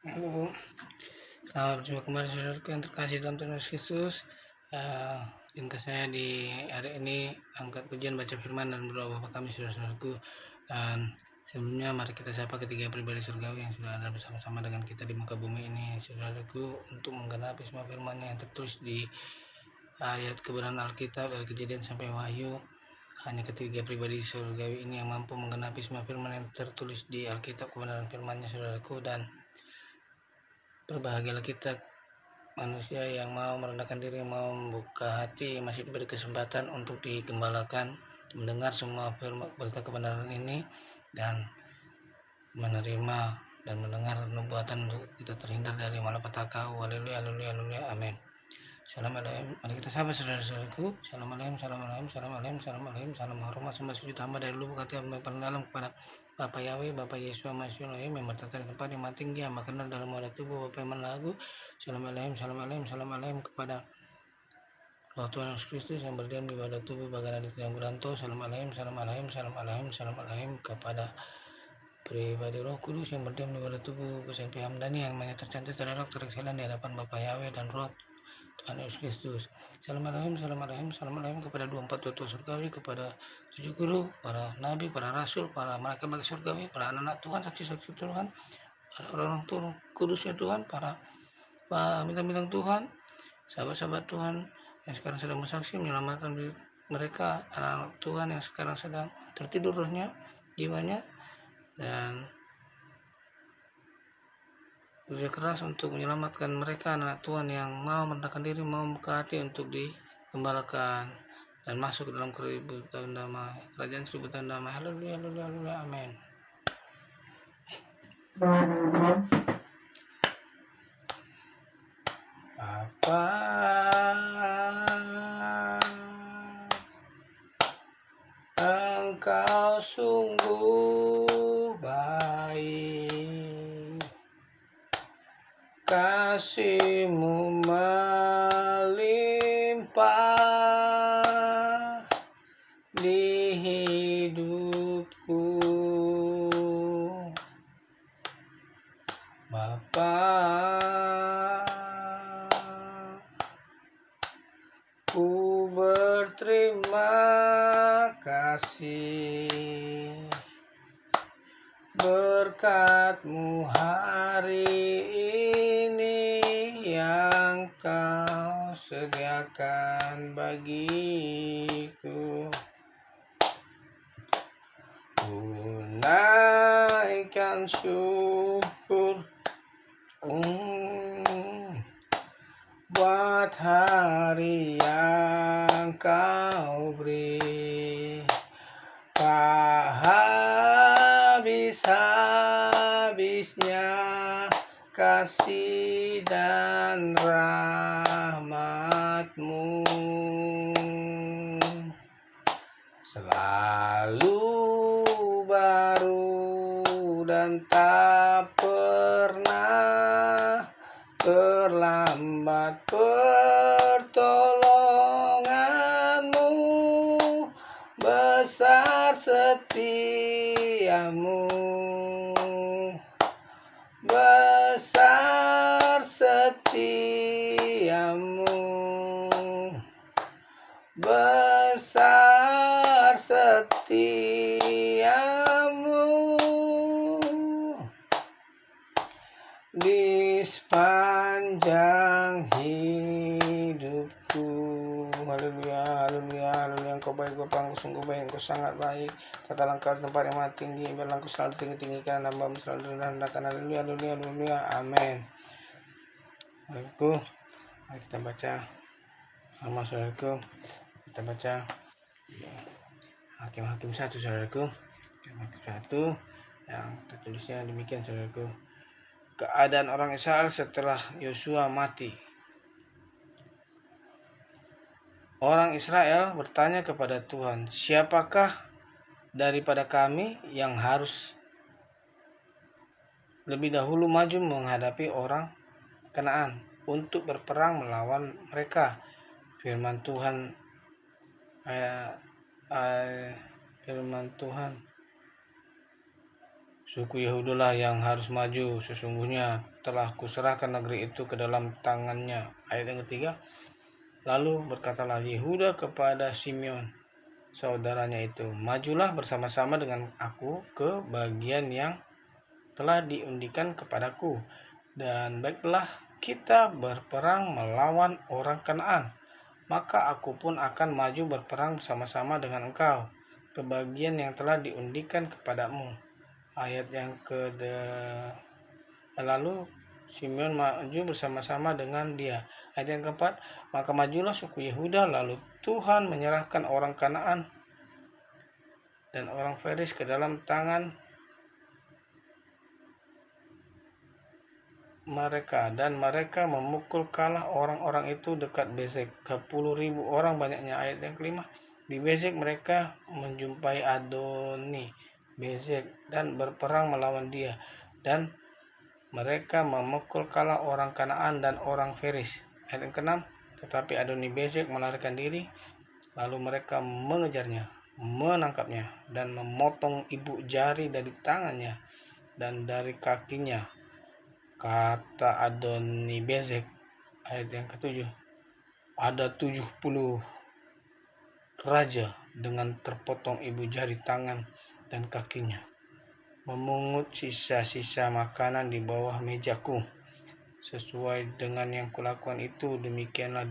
Halo, selamat berjumpa kembali saudaraku yang terkasih dalam Tuhan Yesus Kristus. Ringkas saya di hari ini angkat pujian, baca firman dan berdoa Bapa kami saudara-saudaraku. Dan sebelumnya mari kita sapa ketiga pribadi surgawi yang sudah ada bersama-sama dengan kita di muka bumi ini saudaraku, untuk menggenapi semua firman yang tertulis di ayat kebenaran Alkitab dari Kejadian sampai Wahyu. Hanya ketiga pribadi surgawi ini yang mampu menggenapi semua firman yang tertulis di Alkitab, kebenaran firman-Nya saudaraku. Dan berbahagialah kita manusia yang mau merendahkan diri, mau membuka hati, masih diberi kesempatan untuk digembalakan, mendengar semua firman berita kebenaran ini dan menerima dan mendengar nubuatan untuk kita terhindar dari malapetaka. Haleluya, haleluya, haleluya, amin. Salam alaikum, mari kita sahabat saudara-saudaraku. Salam alaikum, salam alaikum, salam alaikum, salam alaikum, salam hormat sembah sujud hamba dari lubuk hati yang paling dalam kepada Bapa Yahweh, Bapa Yesus Masya Allah, yang bertata di tempat yang tinggi, yang kenal dalam wadah tubuh Bapa yang lagu. Salam alaikum, salam alaikum, salam alaikum kepada Roh Tuhan Yesus Kristus yang berdiam di wadah tubuh bagaimana di yang beranto. Salam alaikum, salam alaikum, salam alaikum, salam alaikum kepada pribadi Roh Kudus yang berdiam di wadah tubuh Kusempi Hamdani yang tercantik terdapat terexcellent di hadapan Bapa Yahweh dan Roh Tuhan Yesus Kristus. Salam alaikum, salam alaikum, salam alaikum kepada 24 tua surgawi, kepada 7 guru, para nabi, para rasul, para malaikat surgawi, para anak-anak Tuhan, saksi-saksi Tuhan, para orang Tuhan kudusnya Tuhan, para bintang-bintang Tuhan, sahabat-sahabat Tuhan yang sekarang sedang bersaksi menyelamatkan mereka, anak-anak Tuhan yang sekarang sedang tertidur rohnya, jiwanya, dan bekerja keras untuk menyelamatkan mereka, anak Tuhan yang mau merendahkan diri, mau membuka hati untuk digembalakan dan masuk ke dalam kerajaan damai, kerajaan 1000 tahun damai. Haleluya, haleluya, haleluya, amin. Bapa, Engkau sungguh baik, kasih-Mu melimpah di hidupku. Bapa, ku berterima kasih berkat-Mu hari ini yang Kau sediakan bagiku. Ku naikkan syukur buat hari yang Kau beri, tak habis-habisnya kasih dan rahmat-Mu, selalu baru dan tak pernah terlambat pertolongan-Mu, besar setia-Mu, besar setia-Mu, besar setia-Mu di sepanjang hidupku. Haleluya, haleluya, haleluya. Engkau baik Bapa, Engkau sungguh baik, Engkau sangat baik. Tata langkah di tempat yang tinggi, biarlah Engkau selalu tinggi-tinggikan, hamba-Mu selalu direndahkan. Haleluya, haleluya, haleluya, amin. Saudaraku, mari kita baca sama saudaraku. Kita baca Hakim-Hakim 1 saudaraku. Hakim 1 yang tertulisnya demikian saudaraku. Keadaan orang Israel setelah Yosua mati. Orang Israel bertanya kepada Tuhan, siapakah daripada kami yang harus lebih dahulu maju menghadapi orang Kanaan untuk berperang melawan mereka? Firman Tuhan suku Yehudalah yang harus maju, sesungguhnya telah kuserahkan negeri itu ke dalam tangannya. Ayat yang ketiga, lalu berkatalah Yehuda kepada Simeon, saudaranya itu, majulah bersama-sama dengan aku ke bagian yang telah diundikan kepadaku, dan baiklah kita berperang melawan orang Kanaan, maka aku pun akan maju berperang bersama-sama dengan engkau ke bagian yang telah diundikan kepadamu. Ayat yang lalu Simeon maju bersama-sama dengan dia. Ayat yang keempat, maka majulah suku Yehuda, lalu Tuhan menyerahkan orang Kanaan dan orang Feris ke dalam tangan mereka, dan mereka memukul kalah orang-orang itu dekat Bezek, 10.000 orang banyaknya. Ayat yang kelima, di Bezek mereka menjumpai Adoni Bezek dan berperang melawan dia, dan mereka memukul kalah orang Kanaan dan orang Feris. Ayat yang keenam, tetapi Adoni Bezek melarikan diri, lalu mereka mengejarnya, menangkapnya, dan memotong ibu jari dari tangannya dan dari kakinya. Kata Adoni Bezek, ayat yang ketujuh, ada 70 raja dengan terpotong ibu jari tangan dan kakinya, memungut sisa-sisa makanan di bawah mejaku. Sesuai dengan yang kulakukan itu, demikianlah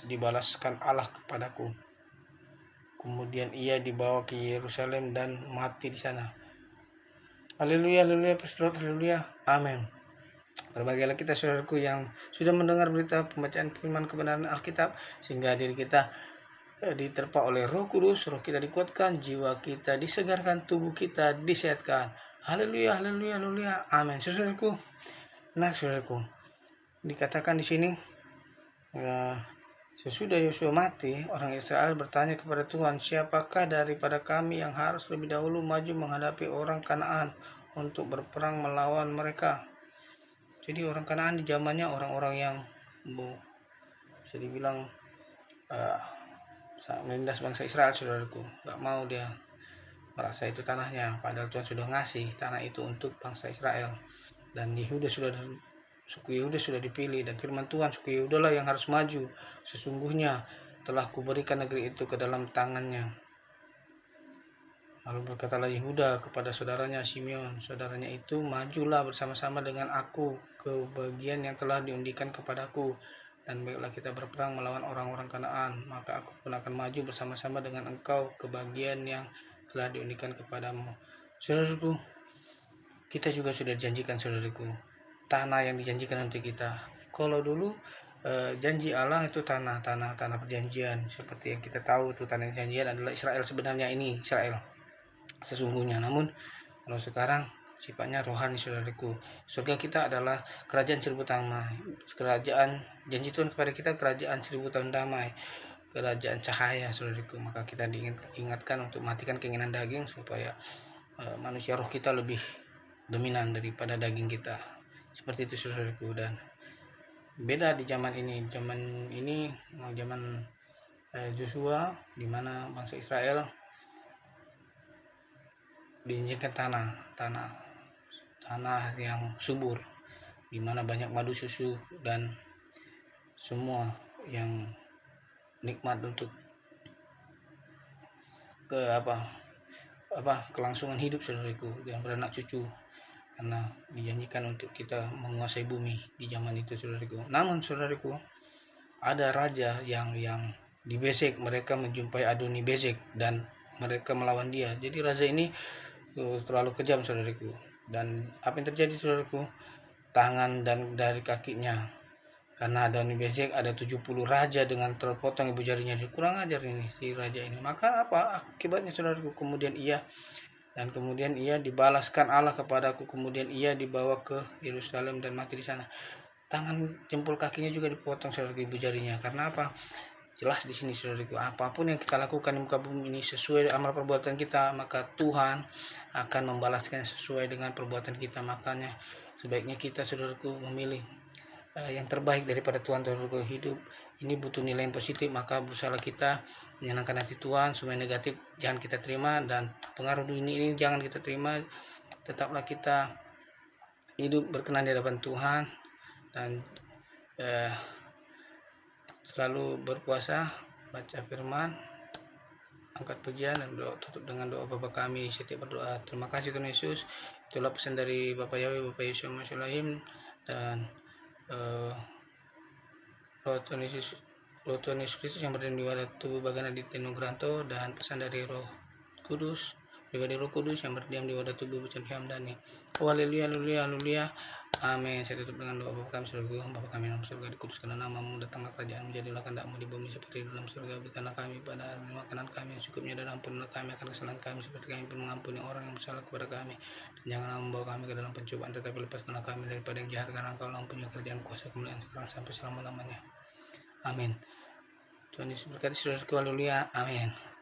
dibalaskan Allah kepadaku. Kemudian ia dibawa ke Yerusalem dan mati di sana. Haleluya, haleluya, haleluya, amin. Berbahagialah kita saudaraku yang sudah mendengar berita pembacaan firman kebenaran Alkitab, sehingga diri kita diterpa oleh Roh Kudus, roh kita dikuatkan, jiwa kita disegarkan, tubuh kita disehatkan. Haleluya, haleluya, haleluya, amin. Saudaraku, nah saudaraku, dikatakan di sini sesudah Yosua mati, orang Israel bertanya kepada Tuhan, siapakah daripada kami yang harus lebih dahulu maju menghadapi orang Kanaan untuk berperang melawan mereka? Jadi orang Kanaan di zamannya orang-orang yang bisa dibilang menindas bangsa Israel, saudaraku. Gak mau dia merasa itu tanahnya, padahal Tuhan sudah ngasih tanah itu untuk bangsa Israel. Dan suku Yehuda sudah dipilih, dan firman Tuhan, suku Yehuda lah yang harus maju, sesungguhnya telah kuberikan negeri itu ke dalam tangannya. Lalu berkatalah Yehuda kepada saudaranya Simeon, saudaranya itu, majulah bersama-sama dengan aku ke bagian yang telah diundikan kepadaku, dan baiklah kita berperang melawan orang-orang Kanaan, maka aku pun akan maju bersama-sama dengan engkau ke bagian yang telah diundikan kepadamu. Saudaraku, kita juga sudah dijanjikan, saudaraku, tanah yang dijanjikan untuk kita. Kalau dulu janji Allah itu tanah perjanjian, seperti yang kita tahu itu tanah perjanjian adalah Israel, sebenarnya ini Israel sesungguhnya. Namun kalau sekarang sifatnya rohani, saudaraku. Surga kita adalah kerajaan 1000 tahun damai. Kerajaan janji Tuhan kepada kita, kerajaan 1000 tahun damai, kerajaan cahaya, saudaraku. Maka kita diingatkan untuk matikan keinginan daging, supaya manusia roh kita lebih dominan daripada daging kita. Seperti itu, saudaraku. Dan beda di zaman ini zaman Joshua, di mana bangsa Israel diinjilkan tanah yang subur, di mana banyak madu, susu, dan semua yang nikmat untuk kelangsungan hidup, saudaraku, yang beranak cucu, karena dijanjikan untuk kita menguasai bumi di zaman itu, saudaraku. Namun saudaraku, ada raja yang di Bezek, mereka menjumpai Adoni Bezek dan mereka melawan dia. Jadi raja ini terlalu kejam, saudaraku. Dan apa yang terjadi, saudaraku? Tangan dan dari kakinya, karena Adoni Bezek ada 70 raja dengan terpotong ibu jarinya. Kurang ajar ini si raja ini. Maka apa akibatnya, saudaraku? Kemudian ia dibalaskan Allah kepadaku. Kemudian ia dibawa ke Yerusalem dan mati di sana. Tangan, jempol kakinya juga dipotong, saudaraku, ibu jarinya. Karena apa? Jelas di sini, saudaraku, apapun yang kita lakukan di muka bumi ini sesuai amal perbuatan kita, maka Tuhan akan membalaskan sesuai dengan perbuatan kita. Makanya sebaiknya kita, saudaraku, memilih yang terbaik daripada Tuhan untuk hidup ini butuh nilai yang positif, maka berusaha kita menyenangkan hati Tuhan. Semua yang negatif jangan kita terima, dan pengaruh dunia ini jangan kita terima. Tetaplah kita hidup berkenan di hadapan Tuhan, dan selalu berpuasa, baca firman, angkat pujian, dan doa, tutup dengan doa Bapa kami setiap berdoa. Terima kasih Tuhan Yesus. Itulah pesan dari Bapak Yahweh, Bapak Yesus Masyalahim, dan Roh Tuhan Yesus Kristus yang berada di wadah tubuh bagian Aditya Nugrahanto, dan pesan dari Roh Kudus, pribadi Roh Kudus yang berdiam di wadah tubuh Bucan Hamdani. Oh haleluya, haleluya, haleluya. Amin. Saya tutup dengan doa Bapa kami surga, Bapa kami dalam surga, dikuduskanlah namamu, datanglah kerajaan, menjadilah kehendakmu di bumi seperti di dalam surga. Berikanlah kami pada hari ini makanan kami yang cukupnya, dan ampunilah kami akan kesalahan kami seperti kami pun mengampuni orang yang bersalah kepada kami. Dan janganlah membawa kami ke dalam pencobaan, tetapi lepaskanlah kami daripada yang jahat, karena Engkau mempunyai kerajaan, kuasa, kemuliaan sekarang sampai selama-lamanya. Amin. Tuhan Yesus berkati saudaraku, haleluya, amin.